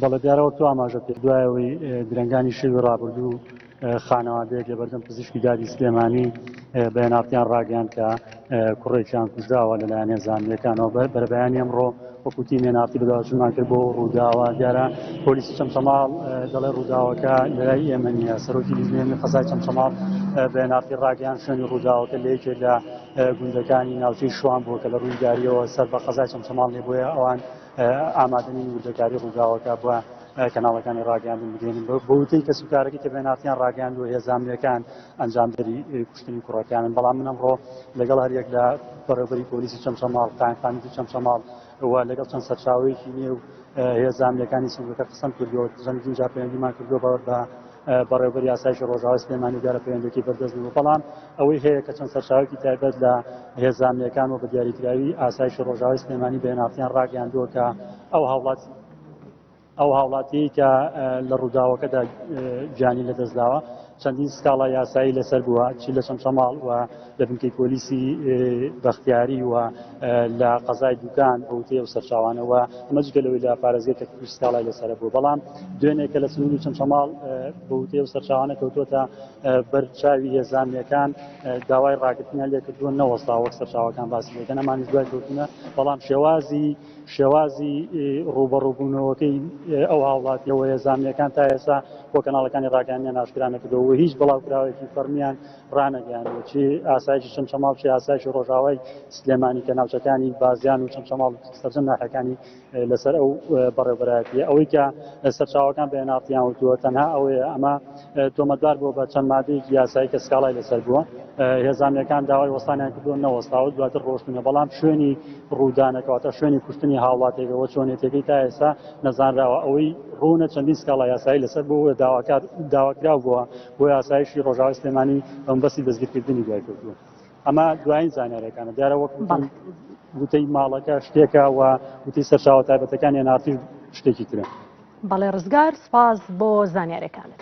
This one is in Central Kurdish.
بەڵێ دیارەوە تو ئاماژە پێ دوایەوەی درەنگانی شەوی ڕابردوو خانەوادەیەک لە بەردەم پزیشکی دادی سلێمانی بەیاناتیان ڕاگەیان کە کوڕێکیان کوژراوە لەلایەن هێزانیەکانەوە بەربەیانی ئەمڕۆ وەکوتی مێناتی بەداواچوومان کرد بۆ ڕووداوە دیارە پۆلیسی چەمچەماڵ دەڵێ ڕووداوەکە لەلای ئێمە نیە سەرۆکی لیژنێنی قەزای چەمچەماڵ بەیاناتی ڕاگەیان شوێنی ڕووداوەکە لە یەکێک لە گوندەکانی ناوچەی شوان بووە کە لە ڕووی داریەوە سەر بە قەزای چەمچەماڵ لێ بۆیە ئەوان ئامادەنی وردەکاری ڕووداوەکە بووە کەناڵەکانی ڕاگەیاندن بگەێنن بەوتەی کە سوکارەکەی کە بەناتیان ڕاگەیاند و هێزانیەکان ئەنجامدەری کوشتنی کوڕەکانن بەڵام من ئەمڕۆ لەگەڵ هەریەک لە بەڕێوەبەری پۆلیسی چەمچەماڵ قایمقامێتی چەمچەماڵ و لەگەڵ چەند سەرچاوەیەکی نێو هێزانیەکانی سنوورەکە قسەم کردووە چەندین جا پەیوەندیمان کردووە بە بەڕێوەبەری یاسایشی ڕۆژاوای سلێمانی دیارە پەیوەندیەکەی بەردەستبوو بەڵام ئەوەی هەیە کە چەند سەرچاوێکی تایبەت لە هێزانیەکان و بە دیاریکراوی ئاسایشی ڕۆژاوای سلێمانی بەیاناتیان ڕاگەیاندووە کە ئەو هاوڵاتیی کە لە ڕووداوەکەدا گیانی لەدەستداوە چەندین سکاڵا یاسایی لەسەر بووە چی لە چەمچەماڵ و لە بنکەی پۆلیسی بەختیاری و لە قەزای دوکان بەوتەی و سەرچاوانەوە ئەمە جگە لەوەی لە پارێزگای تەکلیف سکاڵای لەسەر بوو بەڵام دوێنێ کە لە سنووری چەمچەماڵ بەوتەی و سەرچاوانە کەوتوتە بەرچاوی هێزانیەکان داوای ڕاگرتنیان لێ کردووە نەوەستا وەک سەرچاوەکان باسی دەکەن ئەمانی دوای کەوتونە بەڵام شێوازی ڕوبەڕووبوونەوەکەی ئەو هاوڵاتیەوە هێزانیەکان تا ئێستا بۆ کەناڵەکانی ڕاگەیاندیان ئاشکرا نەکردەوە هیچ بڵاوکراوێکی فەرمیان ڕانەگەیاندوە چی ئاسایشی چەمچەماڵ چی ئاسایشی ڕۆژاوای سلێمانی کە ناوچەکانی بازیان و چەمچەماڵ سەرجەم ناحەکانی لەسەر ئەو بەڕێوەبەرایەتیە ئەوەی کە سەرچاوەکان بەیاناتیان وتووە تەنها ئەوەیە ئەمە تۆمەتبار بووە بە چەند مادەیەکی یاسایی کە سکاڵای لەسەر بووە هێزانیەکان داوای وەستانیان کردووە نەوەستاوە دواتر ڕۆشتونە بەڵام شوێنی ڕوودانەکەواتە شوێنی کوشتنی هاوڵاتێکەوە چۆنێتەکەی تا ئێستا نەزانراوە ئەوەی ڕوونە چەندین سکاڵا یاسایی لەسەر بووە داواکرا بووە بۆ یاسایشی ڕۆژاوای سلێمانی بەمبەستی دەستگیرکردنی دوای کردووە ئەمە دوایین زانیاریەکانە دیارە وەک وتەی ماڵەکە شتێکە و وتەی سەرچاوە تایبەتەکان هێنارتی شتێکی ترە. بەڵێ ڕزگار سپاس بۆ زانیاریەکانت.